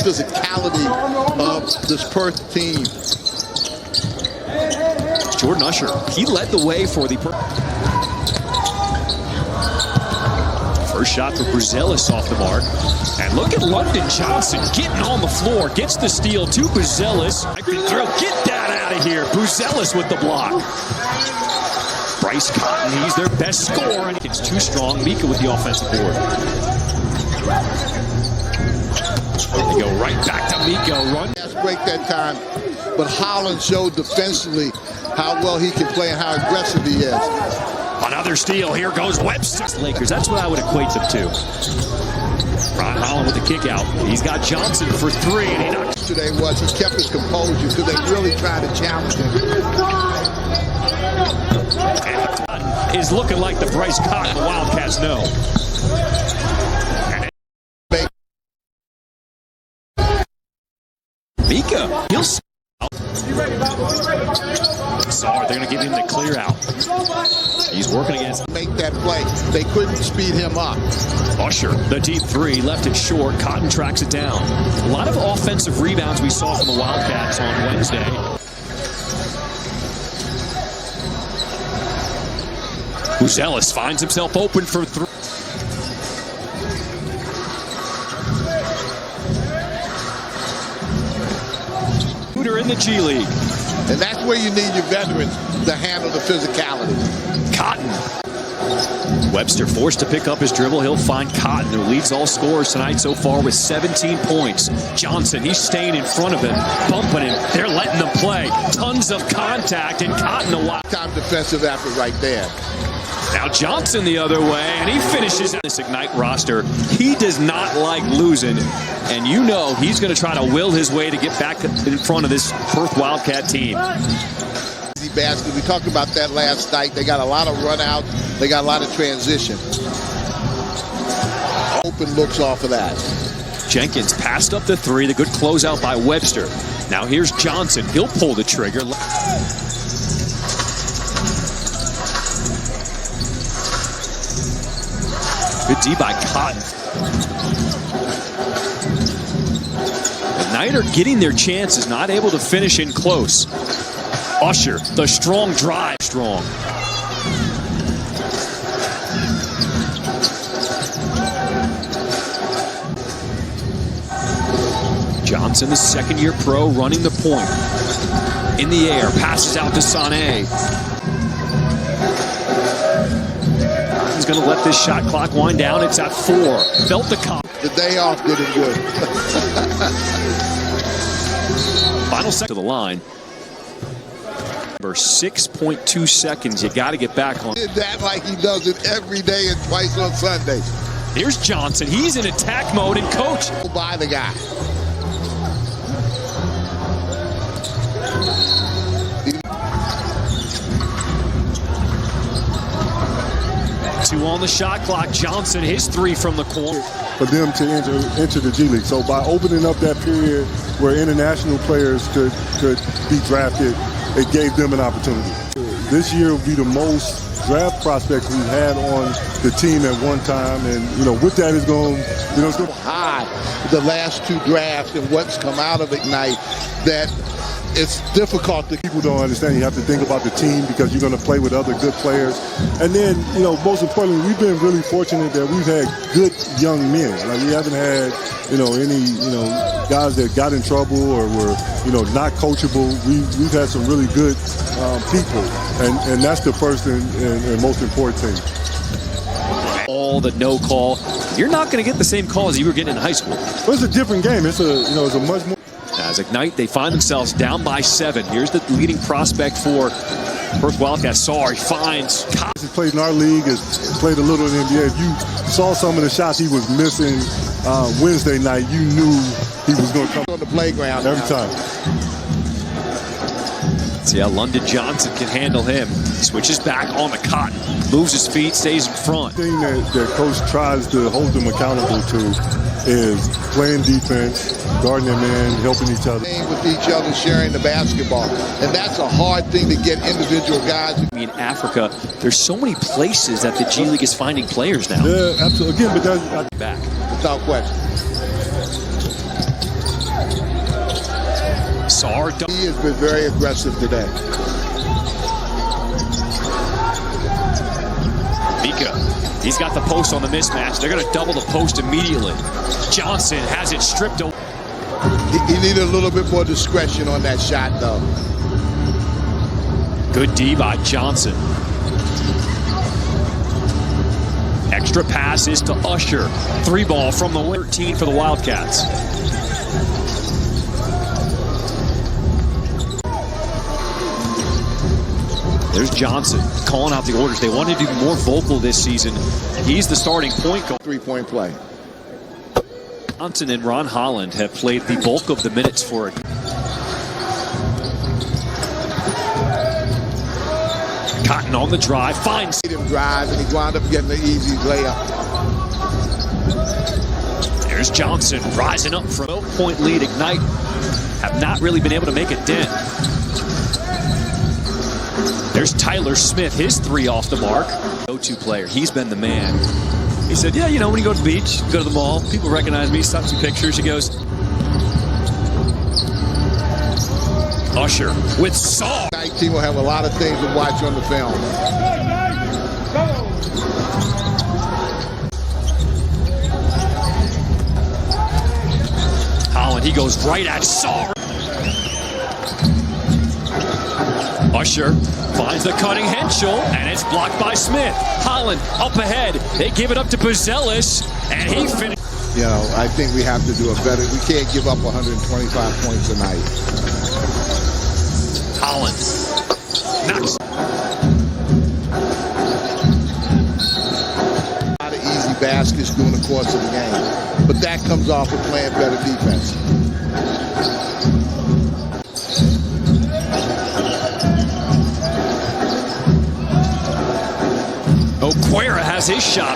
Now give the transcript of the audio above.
physicality of this Perth team. Jordan Usher, he led the way for the first shot for Buzelis off the mark. And look at London Johnson getting on the floor, gets the steal to Buzelis. Get that out of here. Buzelis with the block. Bryce Cotton, he's their best scorer. It's too strong. Mika with the offensive board. They go right back to Mika. Run. Break that time, but Holland showed defensively how well he can play and how aggressive he is. Another steal. Here goes Webster. Lakers. That's what I would equate them to. Ron Holland with the kick out. He's got Johnson for three, and he knocked. Today was he kept his composure because they really tried to challenge him. And is looking like the Bryce Cotton the Wildcats know. Mika, he'll out. Sorry, they're going to give him the clear out. He's working against. Make that play. They couldn't speed him up. Usher, the deep three, left it short. Cotton tracks it down. A lot of offensive rebounds we saw from the Wildcats on Wednesday. Buzelis finds himself open for three. In the G League. And that's where you need your veterans to handle the physicality. Cotton. Webster forced to pick up his dribble. He'll find Cotton, who leads all scorers tonight so far with 17 points. Johnson, he's staying in front of him, bumping him. They're letting them play. Tons of contact, and Cotton a lot. Time defensive effort right there. Now Johnson the other way, and he finishes this Ignite roster. He does not like losing, and you know he's going to try to will his way to get back in front of this Perth Wildcat team. Easy basket. We talked about that last night. They got a lot of run out. They got a lot of transition. Open looks off of that. Jenkins passed up the three. The good closeout by Webster. Now here's Johnson. He'll pull the trigger. Good D by Cotton. The Knight are getting their chances, not able to finish in close. Usher, the strong drive. Strong. Johnson, the second-year pro, running the point. In the air, passes out to Sané. He's going to let this shot clock wind down. It's at 4. Felt the comp. The day off did it good. Final second to the line. Number 6.2 seconds. You got to get back on. Did that like he does it every day and twice on Sunday. Here's Johnson. He's in attack mode, and coach. By the guy. Two on the shot clock. Johnson, his three from the corner. For them to enter the G League. So by opening up that period where international players could be drafted, it gave them an opportunity. This year will be the most draft prospects we've had on the team at one time, and with that is going, it's going high the last two drafts and what's come out of Ignite that it's difficult to. People don't understand. You have to think about the team because you're going to play with other good players. And then, most importantly, we've been really fortunate that we've had good young men. Like we haven't had, any, guys that got in trouble or were, not coachable. We've had some really good people. And that's the first and most important thing. All the no call. You're not going to get the same calls you were getting in high school. Well, it's a different game. It's a much more. As Ignite, they find themselves down by 7. Here's the leading prospect for Perth Wildcats. Sorry, finds. He's played in our league, has played a little in the NBA. If you saw some of the shots he was missing Wednesday night, you knew he was going to come on the playground every time. See how London Johnson can handle him. Switches back on the Cotton. Moves his feet, stays in front. The thing that coach tries to hold them accountable to is playing defense, guarding their man, helping each other. Playing with each other, sharing the basketball. And that's a hard thing to get individual guys. In Africa, there's so many places that the G League is finding players now. Yeah, absolutely. Again, but that's back. Without question. backed up. He has been very aggressive today. Mika, he's got the post on the mismatch. They're going to double the post immediately. Johnson has it stripped away. He needed a little bit more discretion on that shot, though. Good D by Johnson. Extra passes to Usher. 3-ball from the 13 for the Wildcats. There's Johnson calling out the orders. They wanted to be more vocal this season. He's the starting point guard. Three-point play. Johnson and Ron Holland have played the bulk of the minutes for it. Cotton on the drive, finds Made him drive, and he wound up getting the easy layup. There's Johnson rising up from a 12-point lead. Ignite have not really been able to make a dent. There's Tyler Smith, his 3 off the mark. Go-to player, he's been the man. He said, yeah, you know, when you go to the beach, go to the mall, people recognize me, stop some pictures. He goes, Usher with Saul. The team will have a lot of things to watch on the film. Holland, he goes right at Saul. Usher finds the cutting Henschel, and it's blocked by Smith. Holland up ahead. They give it up to Buzelis, and he finishes. You know, I think we have to do a better. We can't give up 125 points a night. Holland knocks. A lot of easy baskets during the course of the game, but that comes off of playing better defense. Okwara has his shot.